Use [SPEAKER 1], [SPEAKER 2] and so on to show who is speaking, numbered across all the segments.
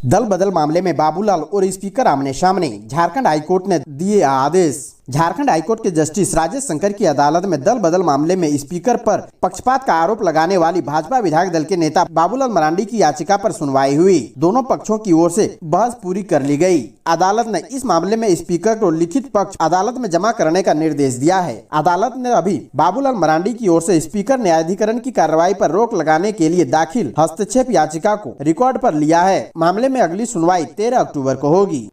[SPEAKER 1] दल बदल मामले में बाबूलाल और स्पीकर आमने सामने, झारखंड हाईकोर्ट ने दिए आदेश। झारखंड हाईकोर्ट के जस्टिस राजेश शंकर की अदालत में दल बदल मामले में स्पीकर पर पक्षपात का आरोप लगाने वाली भाजपा विधायक दल के नेता बाबूलाल मरांडी की याचिका पर सुनवाई हुई। दोनों पक्षों की ओर से बहस पूरी कर ली गई। अदालत ने इस मामले में स्पीकर को लिखित पक्ष अदालत में जमा करने का निर्देश दिया है। अदालत ने अभी बाबूलाल मरांडी की ओर से स्पीकर न्यायाधिकरण की कार्रवाई पर रोक लगाने के लिए दाखिल हस्तक्षेप याचिका को रिकॉर्ड पर लिया है। मामले में अगली सुनवाई 13 अक्टूबर को होगी।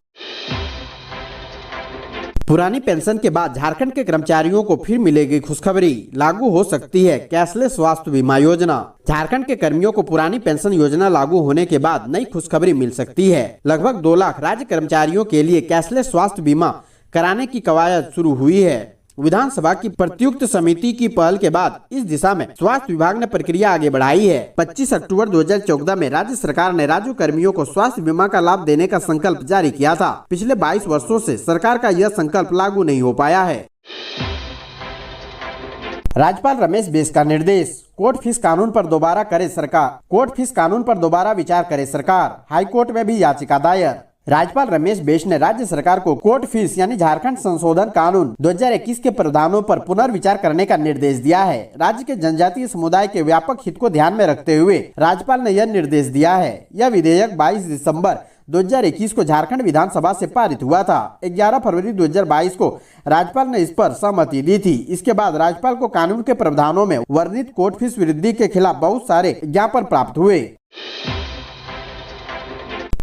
[SPEAKER 1] पुरानी पेंशन के बाद झारखंड के कर्मचारियों को फिर मिलेगी खुशखबरी, लागू हो सकती है कैशलेस स्वास्थ्य बीमा योजना। झारखंड के कर्मियों को पुरानी पेंशन योजना लागू होने के बाद नई खुशखबरी मिल सकती है। लगभग 2 लाख राज्य कर्मचारियों के लिए कैशलेस स्वास्थ्य बीमा कराने की कवायद शुरू हुई है। विधानसभा की प्रत्युक्त समिति की पहल के बाद इस दिशा में स्वास्थ्य विभाग ने प्रक्रिया आगे बढ़ाई है। 25 अक्टूबर 2014 में राज्य सरकार ने राज्य कर्मियों को स्वास्थ्य बीमा का लाभ देने का संकल्प जारी किया था। पिछले 22 वर्षों से सरकार का यह संकल्प लागू नहीं हो पाया है। राज्यपाल रमेश बैस का निर्देश, कोर्ट फीस कानून पर दोबारा करे सरकार। कोर्ट फीस कानून पर दोबारा विचार करे सरकार। हाईकोर्ट में भी याचिका दायर। राज्यपाल रमेश बैस ने राज्य सरकार को कोर्ट फीस यानी झारखंड संशोधन कानून 2021 के प्रावधानों पर पुनर्विचार करने का निर्देश दिया है। राज्य के जनजातीय समुदाय के व्यापक हित को ध्यान में रखते हुए राज्यपाल ने यह निर्देश दिया है। यह विधेयक 22 दिसंबर 2021 को झारखंड विधानसभा से पारित हुआ था। 11 फरवरी 2022 को राज्यपाल ने इस पर सहमति दी थी। इसके बाद राज्यपाल को कानून के प्रावधानों में वर्णित कोर्ट फीस वृद्धि के खिलाफ बहुत सारे ज्ञापन प्राप्त हुए।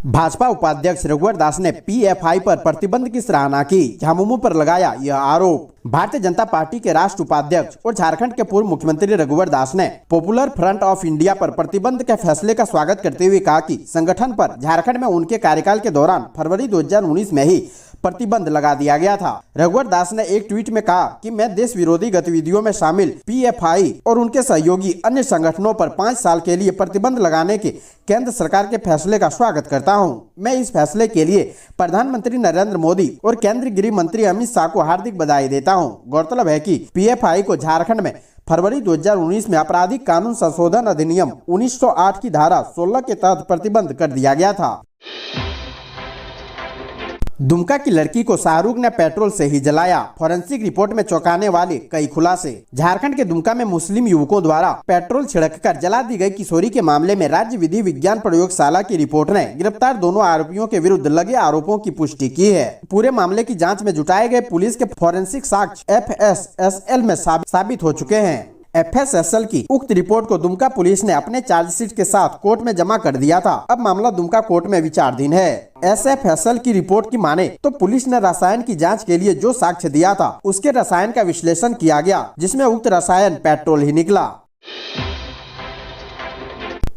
[SPEAKER 1] भाजपा उपाध्यक्ष रघुवर दास ने पीएफआई पर प्रतिबंध की सराहना की, झामुमो पर लगाया यह आरोप। भारतीय जनता पार्टी के राष्ट्रीय उपाध्यक्ष और झारखंड के पूर्व मुख्यमंत्री रघुवर दास ने पॉपुलर फ्रंट ऑफ इंडिया पर प्रतिबंध के फैसले का स्वागत करते हुए कहा कि संगठन पर झारखंड में उनके कार्यकाल के दौरान फरवरी 2019 में ही प्रतिबंध लगा दिया गया था। रघुवर दास ने एक ट्वीट में कहा कि मैं देश विरोधी गतिविधियों में शामिल पीएफआई और उनके सहयोगी अन्य संगठनों पर 5 साल के लिए प्रतिबंध लगाने के केंद्र सरकार के फैसले का स्वागत करता हूं। मैं इस फैसले के लिए प्रधानमंत्री नरेंद्र मोदी और केंद्रीय गृह मंत्री अमित शाह को हार्दिक बधाई देता हूं। गौरतलब है कि पीएफआई को झारखंड में फरवरी 2019 में आपराधिक कानून संशोधन अधिनियम 1908 की धारा 16 के तहत प्रतिबंध कर दिया गया था। दुमका की लड़की को शाहरुख ने पेट्रोल से ही जलाया, फॉरेंसिक रिपोर्ट में चौंकाने वाले कई खुलासे। झारखंड के दुमका में मुस्लिम युवकों द्वारा पेट्रोल छिड़ककर जला दी गई किशोरी के मामले में राज्य विधि विज्ञान प्रयोगशाला की रिपोर्ट ने गिरफ्तार दोनों आरोपियों के विरुद्ध लगे आरोपों की पुष्टि की है। पूरे मामले की जाँच में जुटाए गए पुलिस के फॉरेंसिक साक्ष्य FSSL में साबित हो चुके हैं। FSSL की उक्त रिपोर्ट को दुमका पुलिस ने अपने चार्जशीट के साथ कोर्ट में जमा कर दिया था। अब मामला दुमका कोर्ट में विचाराधीन है। SFSL की रिपोर्ट की माने तो पुलिस ने रसायन की जांच के लिए जो साक्ष्य दिया था उसके रसायन का विश्लेषण किया गया, जिसमें उक्त रसायन पेट्रोल ही निकला।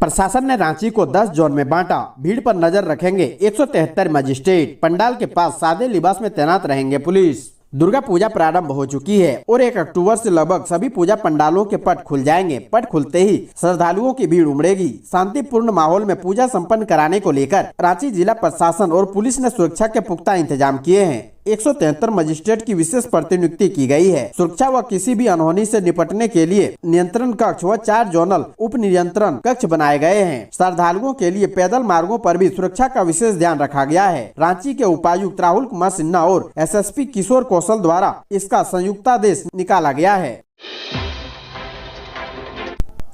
[SPEAKER 1] प्रशासन ने रांची को 10 जोन में बांटा, भीड़ पर नजर रखेंगे 173 मजिस्ट्रेट। पंडाल के पास सादे लिबास में तैनात रहेंगे पुलिस। दुर्गा पूजा प्रारंभ हो चुकी है और 1 अक्टूबर से लगभग सभी पूजा पंडालों के पट खुल जाएंगे। पट खुलते ही श्रद्धालुओं की भीड़ उमड़ेगी। शांतिपूर्ण माहौल में पूजा संपन्न कराने को लेकर रांची जिला प्रशासन और पुलिस ने सुरक्षा के पुख्ता इंतजाम किए हैं। 173 मजिस्ट्रेट की विशेष प्रतिनियुक्ति की गई है। सुरक्षा व किसी भी अनहोनी से निपटने के लिए नियंत्रण कक्ष व 4 जोनल उप नियंत्रण कक्ष बनाए गए हैं। श्रद्धालुओं के लिए पैदल मार्गों पर भी सुरक्षा का विशेष ध्यान रखा गया है। रांची के उपायुक्त राहुल कुमार सिन्हा और SSP किशोर कौशल द्वारा इसका संयुक्तादेश निकाला गया है।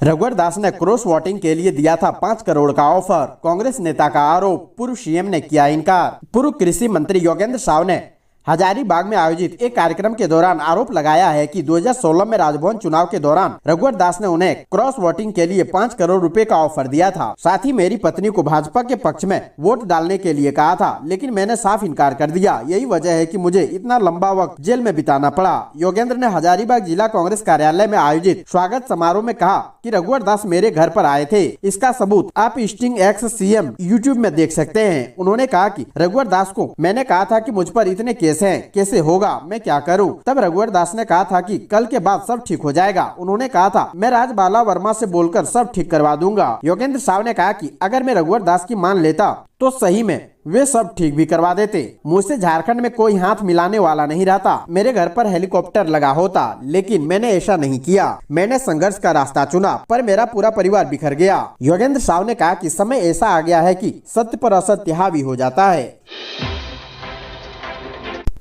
[SPEAKER 1] रघुवर दास ने क्रॉस वोटिंग के लिए दिया था 5 करोड़ का ऑफर, कांग्रेस नेता का आरोप। पूर्व सीएम ने किया इनकार। पूर्व कृषि मंत्री योगेंद्र साव ने हजारीबाग में आयोजित एक कार्यक्रम के दौरान आरोप लगाया है कि 2016 में राजभवन चुनाव के दौरान रघुवर दास ने उन्हें क्रॉस वोटिंग के लिए 5 करोड़ रुपए का ऑफर दिया था। साथ ही मेरी पत्नी को भाजपा के पक्ष में वोट डालने के लिए कहा था, लेकिन मैंने साफ इनकार कर दिया। यही वजह है कि मुझे इतना लंबा वक्त जेल में बिताना पड़ा। योगेंद्र ने हजारीबाग जिला कांग्रेस कार्यालय में आयोजित स्वागत समारोह में कहा कि रघुवर दास मेरे घर पर आए थे। इसका सबूत आप स्टिंग एक्स CM YouTube में देख सकते हैं। उन्होंने कहा कि रघुवर दास को मैंने कहा था कि मुझ पर इतने केस केस हैं, कैसे होगा, मैं क्या करूं? तब रघुवर दास ने कहा था कि कल के बाद सब ठीक हो जाएगा। उन्होंने कहा था, मैं राजबाला वर्मा से बोलकर सब ठीक करवा दूंगा। योगेंद्र साव ने कहा कि अगर मैं रघुवर दास की मान लेता तो सही में वे सब ठीक भी करवा देते। मुझसे झारखंड में कोई हाथ मिलाने वाला नहीं रहता। मेरे घर पर हेलीकॉप्टर लगा होता, लेकिन मैंने ऐसा नहीं किया। मैंने संघर्ष का रास्ता चुना, पर मेरा पूरा परिवार बिखर गया। योगेंद्र साव ने कहा कि समय ऐसा आ गया है कि सत्य पर असत्य हावी हो जाता है।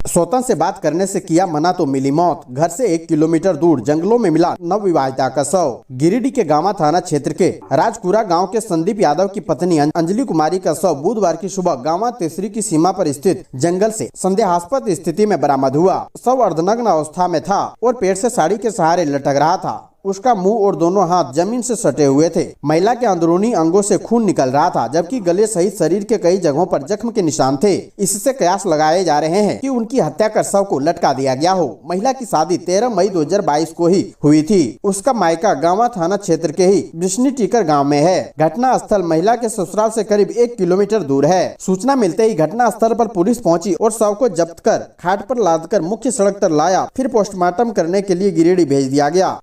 [SPEAKER 1] स्वतंत्र से बात करने से किया मना तो मिली मौत। घर से 1 किलोमीटर दूर जंगलों में मिला नवविवाहिता का शव। गिरिडीह के गामा थाना क्षेत्र के राजपुरा गांव के संदीप यादव की पत्नी अंजलि कुमारी का शव बुधवार की सुबह गामा तेसरी की सीमा पर स्थित जंगल से संदेहास्पद स्थिति में बरामद हुआ। शव अर्धनग्न अवस्था में था और पेड़ से साड़ी के सहारे लटक रहा था। उसका मुंह और दोनों हाथ जमीन से सटे हुए थे। महिला के अंदरूनी अंगों से खून निकल रहा था, जबकि गले सहित शरीर के कई जगहों पर जख्म के निशान थे। इससे कयास लगाए जा रहे हैं कि उनकी हत्या कर शव को लटका दिया गया हो। महिला की शादी 13 मई 2022 को ही हुई थी। उसका मायका गांवा थाना क्षेत्र के ही बिस्नी टीकर गाँव में है। घटना स्थल महिला के ससुराल से करीब 1 किलोमीटर दूर है। सूचना मिलते ही घटना स्थल पर पुलिस पहुंची और शव को जब्त कर खाट पर लादकर मुख्य सड़क पर लाया, फिर पोस्टमार्टम करने के लिए गिरिडीह भेज दिया गया।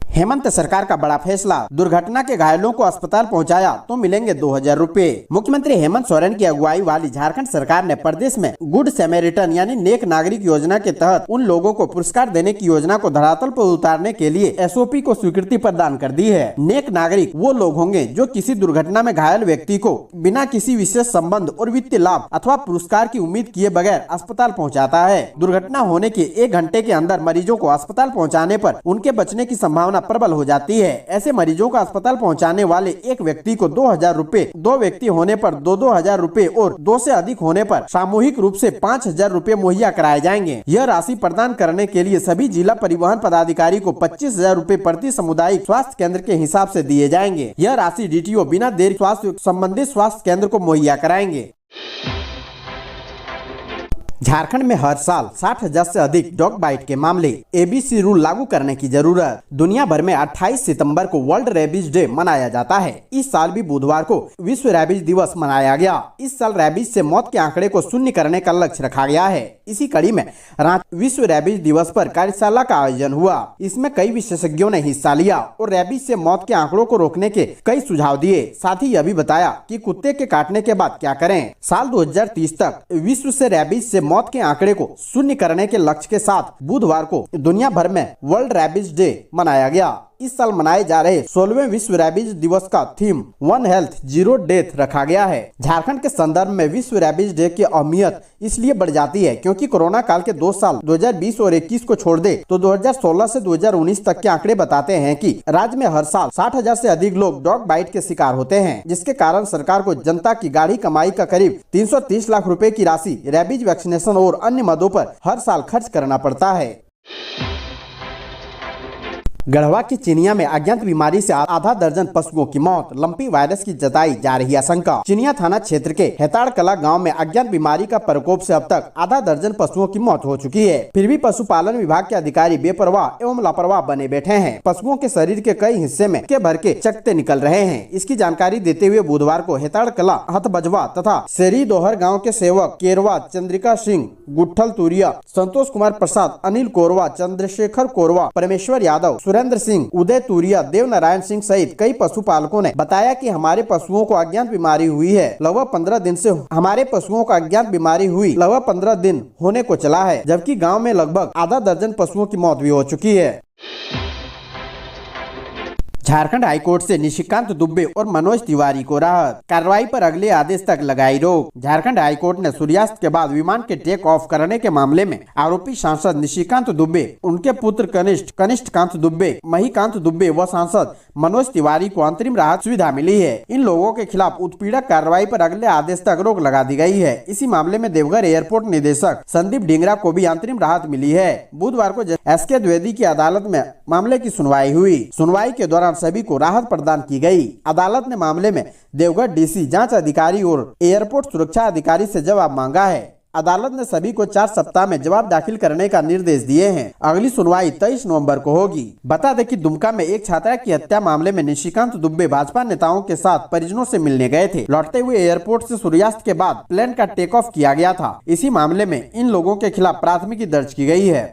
[SPEAKER 1] हेमंत सरकार का बड़ा फैसला, दुर्घटना के घायलों को अस्पताल पहुंचाया तो मिलेंगे 2000 रुपए। मुख्यमंत्री हेमंत सोरेन की अगुवाई वाली झारखंड सरकार ने प्रदेश में गुड सैमरिटन यानी नेक नागरिक योजना के तहत उन लोगों को पुरस्कार देने की योजना को धरातल पर उतारने के लिए SOP को स्वीकृति प्रदान कर दी है। नेक नागरिक वो लोग होंगे जो किसी दुर्घटना में घायल व्यक्ति को बिना किसी विशेष संबंध और वित्तीय लाभ अथवा पुरस्कार की उम्मीद किए बगैर अस्पताल पहुँचाता है। दुर्घटना होने के 1 घंटे के अंदर मरीजों को अस्पताल पहुँचाने पर उनके बचने की संभावना प्रबल हो जाती है। ऐसे मरीजों को अस्पताल पहुंचाने वाले एक व्यक्ति को 2000 रुपए, 2 व्यक्ति होने पर 2-2000 रुपए और 2 से अधिक होने पर सामूहिक रूप से 5000 रुपए मुहैया कराए जाएंगे। यह राशि प्रदान करने के लिए सभी जिला परिवहन पदाधिकारी को 25,000 रुपए प्रति सामुदायिक स्वास्थ्य केंद्र के हिसाब से दिए जाएंगे। यह राशि DTO बिना देरी स्वास्थ्य संबंधित स्वास्थ्य केंद्र को मुहैया कराएंगे। झारखंड में हर साल 60,000 से अधिक डॉग बाइट के मामले, ABC रूल लागू करने की जरूरत। दुनिया भर में 28 सितंबर को वर्ल्ड रेबीज डे मनाया जाता है। इस साल भी बुधवार को विश्व रेबीज दिवस मनाया गया। इस साल रेबीज से मौत के आंकड़े को शून्य करने का लक्ष्य रखा गया है। इसी कड़ी में रांची विश्व रेबीज दिवस पर कार्यशाला का आयोजन हुआ। इसमें कई विशेषज्ञों ने हिस्सा लिया और रेबीज से मौत के आंकड़ों को रोकने के कई सुझाव दिए। साथ ही यह भी बताया कि कुत्ते के काटने के बाद क्या करें। साल 2030 तक विश्व से रेबीज से मौत के आंकड़े को शून्य करने के लक्ष्य के साथ बुधवार को दुनिया भर में वर्ल्ड रेबीज डे मनाया गया। इस साल मनाए जा रहे 16वें विश्व रेबीज दिवस का थीम 1 हेल्थ 0 डेथ रखा गया है। झारखंड के संदर्भ में विश्व रेबीज डे की अहमियत इसलिए बढ़ जाती है क्योंकि कोरोना काल के 2 साल 2020 और 21 को छोड़ दे तो 2016 से 2019 तक के आंकड़े बताते हैं कि राज्य में हर साल 60,000 से अधिक लोग डॉग बाइट के शिकार होते हैं, जिसके कारण सरकार को जनता की गाढ़ी कमाई का करीब 330 लाख रुपए की राशि रेबीज वैक्सीनेशन और अन्य मदों पर हर साल खर्च करना पड़ता है। गढ़वा की चिनिया में अज्ञात बीमारी से आधा दर्जन पशुओं की मौत, लंपी वायरस की जताई जा रही आशंका। चिनिया थाना क्षेत्र के हेताड़ कला गांव में अज्ञात बीमारी का प्रकोप से अब तक आधा दर्जन पशुओं की मौत हो चुकी है। फिर भी पशुपालन विभाग के अधिकारी बेपरवाह एवं लापरवाह बने बैठे हैं। पशुओं के शरीर के कई हिस्से में के भर के चकते निकल रहे हैं। इसकी जानकारी देते हुए बुधवार को हेताड़ कला, हथबजवा तथा शेरी दोहर गाँव के सेवक केरवा, चंद्रिका सिंह, गुट्ठल तुरिया, संतोष कुमार प्रसाद, अनिल कोरवा, चंद्रशेखर कोरवा, परमेश्वर यादव, सुरेंद्र सिंह, उदय तुरिया, देव नारायण सिंह सहित कई पशुपालकों ने बताया कि हमारे पशुओं को अज्ञात बीमारी हुई है। लगभग 15 दिन से हमारे पशुओं को अज्ञात बीमारी हुई लगभग 15 दिन होने को चला है, जबकि गांव में लगभग आधा दर्जन पशुओं की मौत भी हो चुकी है। झारखंड हाईकोर्ट से निशिकांत दुबे और मनोज तिवारी को राहत, कार्रवाई पर अगले आदेश तक लगाई रोक। झारखंड हाईकोर्ट ने सूर्यास्त के बाद विमान के टेक ऑफ करने के मामले में आरोपी सांसद निशिकांत दुबे, उनके पुत्र कनिष्ठकांत दुबे, महीकांत दुबे व सांसद मनोज तिवारी को अंतरिम राहत सुविधा मिली है। इन लोगों के खिलाफ उत्पीड़क कार्रवाई पर अगले आदेश तक रोक लगा दी गई है। इसी मामले में देवघर एयरपोर्ट निदेशक संदीप ढींगरा को भी अंतरिम राहत मिली है। बुधवार को SK द्विवेदी की अदालत में मामले की सुनवाई हुई। सुनवाई के दौरान सभी को राहत प्रदान की गई। अदालत ने मामले में देवघर DC जांच अधिकारी और एयरपोर्ट सुरक्षा अधिकारी से जवाब मांगा है। अदालत ने सभी को 4 सप्ताह में जवाब दाखिल करने का निर्देश दिए हैं। अगली सुनवाई 23 नवंबर को होगी। बता दें कि दुमका में एक छात्रा की हत्या मामले में निशिकांत दुबे भाजपा नेताओं के साथ परिजनों से मिलने गए थे। लौटते हुए एयरपोर्ट से सूर्यास्त के बाद प्लेन का टेक ऑफ किया गया था। इसी मामले में इन लोगों के खिलाफ प्राथमिकी दर्ज की गई है।